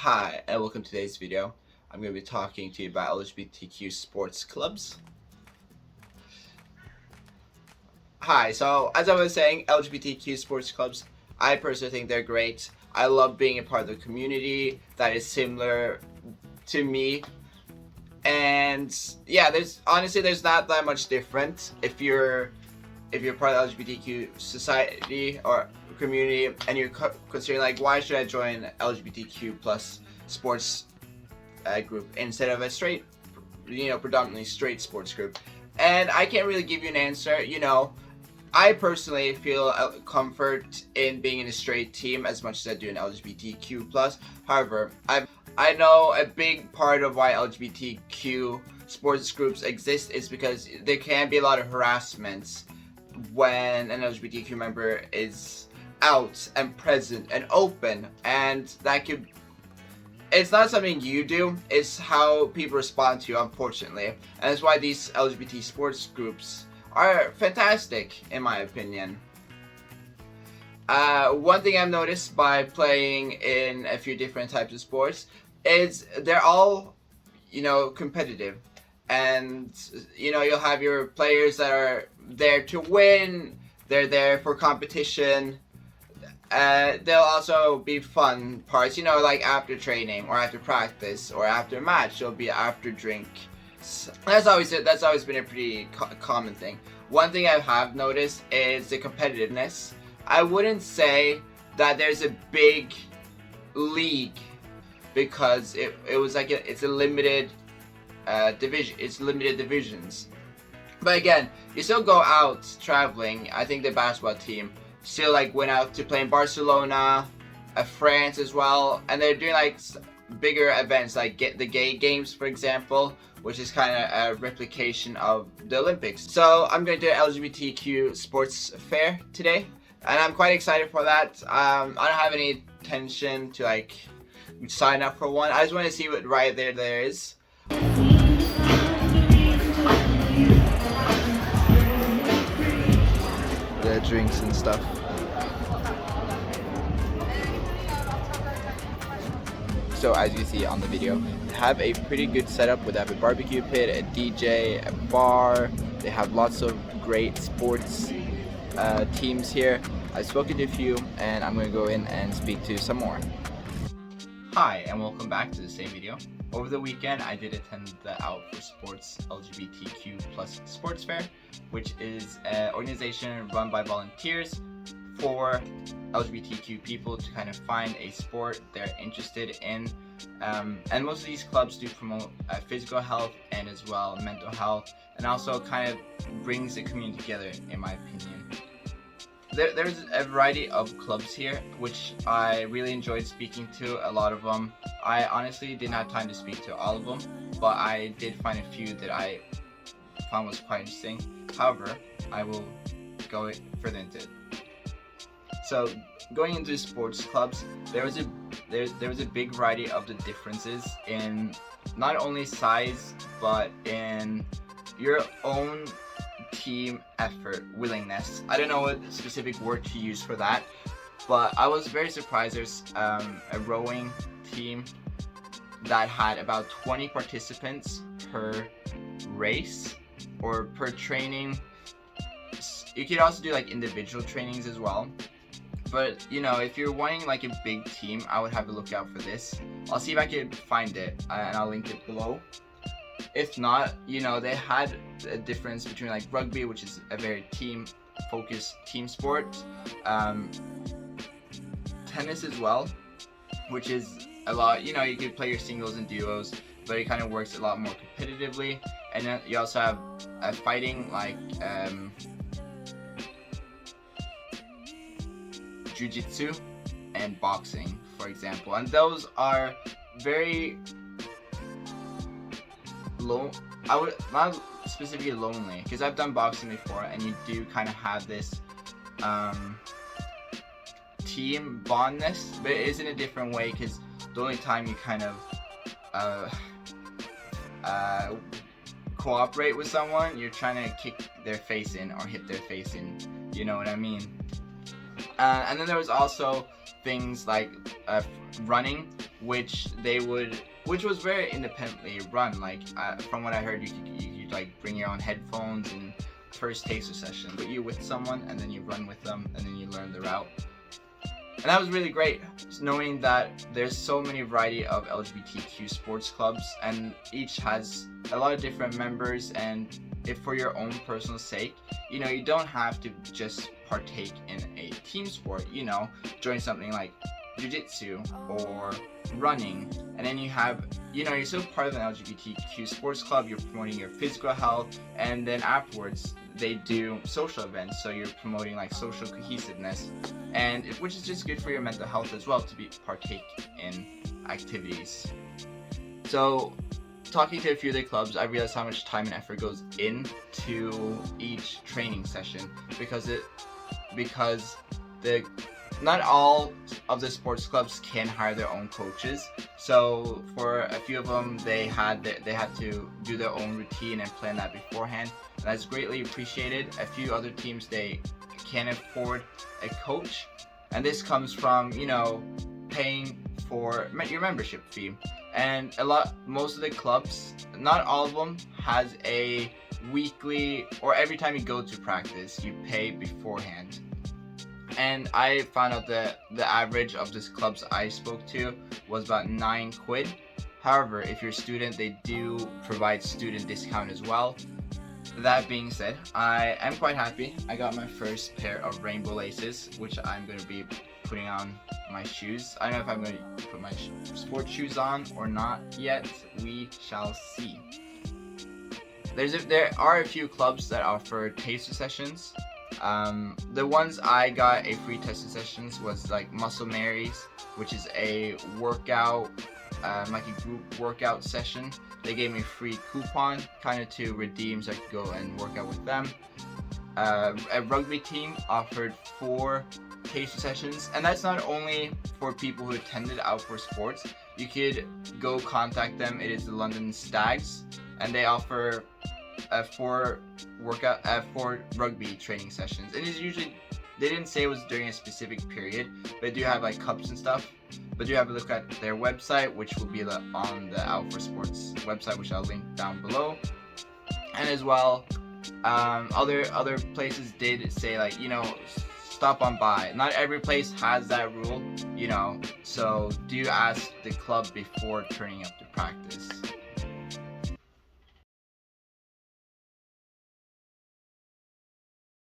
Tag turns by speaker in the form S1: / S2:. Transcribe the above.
S1: Hi, and welcome to today's video. I'm going to be talking to you about LGBTQ sports clubs. Hi, so as I was saying, LGBTQ sports clubs, I personally think they're great. I love being a part of the community that is similar to me. And yeah, there's not that much different if you're part of the LGBTQ society or community and you're considering like, why should I join LGBTQ plus sports group instead of a straight, predominantly straight sports group? And I can't really give you an answer. I personally feel comfort in being in a straight team as much as I do in LGBTQ plus. However, I know a big part of why LGBTQ sports groups exist is because there can be a lot of harassments when an LGBTQ member is out and present and open, and it's not something you do, it's how people respond to you, unfortunately. And that's why these LGBT sports groups are fantastic, in my opinion. One thing I've noticed by playing in a few different types of sports is they're all, competitive. And, you'll have your players that are there to win, they're there for competition. There'll also be fun parts, like after training or after practice or after match, there'll be after drink. That's always been a pretty common thing. One thing I have noticed is the competitiveness. I wouldn't say that there's a big league because it was like it's a limited division. It's limited divisions. But again, you still go out traveling. I think the basketball team still went out to play in Barcelona, France as well, and they're doing bigger events like the gay games, for example, which is kind of a replication of the Olympics. So I'm going to do an LGBTQ sports fair today, and I'm quite excited for that. I don't have any intention to sign up for one. I just want to see what right there is. The drinks and stuff. So as you see on the video, they have a pretty good setup with a barbecue pit, a DJ, a bar. They have lots of great sports teams here. I've spoken to a few, and I'm going to go in and speak to some more. Hi, and welcome back to the same video. Over the weekend, I did attend the Out for Sports LGBTQ plus sports fair, which is an organization run by volunteers for LGBTQ people to kind of find a sport they're interested in. And most of these clubs do promote physical health and as well mental health, and also kind of brings the community together, in my opinion. There's a variety of clubs here, which I really enjoyed speaking to a lot of them. I honestly didn't have time to speak to all of them, but I did find a few that I found was quite interesting. However, I will go further into it. So, going into sports clubs, there was a big variety of the differences in not only size, but in your own team effort, willingness. I don't know what specific word to use for that, but I was very surprised. There's a rowing team that had about 20 participants per race or per training. You could also do individual trainings as well. But if you're wanting a big team, I would have to look out for this. I'll see if I can find it and I'll link it below. If not, they had a difference between rugby, which is a very team-focused team sport, tennis as well, which is a lot, you could play your singles and duos, but it kind of works a lot more competitively. And then you also have fighting jiu-jitsu and boxing, for example, and those are very low. I would not specifically lonely, because I've done boxing before, and you do kind of have this team bondness, but it is in a different way, because the only time you kind of cooperate with someone, you're trying to kick their face in or hit their face in. You know what I mean? And then there was also things like running, which was very independently run. Like from what I heard, you could like bring your own headphones and first taster session, but you with someone and then you run with them and then you learn the route. And that was really great, knowing that there's so many variety of LGBTQ sports clubs, and each has a lot of different members. And if for your own personal sake, you don't have to just partake in a team sport. Join something like jiu-jitsu or running, and then you're still part of an LGBTQ sports club. You're promoting your physical health, and then afterwards they do social events, so you're promoting like social cohesiveness, and which is just good for your mental health as well, to partake in activities. So talking to a few of the clubs, I realized how much time and effort goes into each training session, because not all of the sports clubs can hire their own coaches. So for a few of them, they had to do their own routine and plan that beforehand. And that's greatly appreciated. A few other teams, they can't afford a coach, and this comes from paying for your membership fee. And most of the clubs, not all of them, has a weekly, or every time you go to practice, you pay beforehand. And I found out that the average of these clubs I spoke to was about 9 quid. However, if you're a student, they do provide student discount as well. That being said, I am quite happy. I got my first pair of rainbow laces, which I'm going to be putting on my shoes. I don't know if I'm going to put my sports shoes on or not yet. We shall see. There are a few clubs that offer taster sessions. The ones I got a free taster sessions was like Muscle Marys, which is a workout, like a group workout session. They gave me a free coupon kind of to redeem, so I could go and work out with them. A rugby team offered 4 taster sessions, and that's not only for people who attended Outdoor Sports. You could go contact them. It is the London Stags, and they offer 4 rugby training sessions. It is usually, they didn't say it was during a specific period, but they do have like cups and stuff. But do have a look at their website, which will be on the Outdoor Sports website, which I'll link down below. And as well, other places did say like, stop on by. Not every place has that rule, so do ask the club before turning up to practice.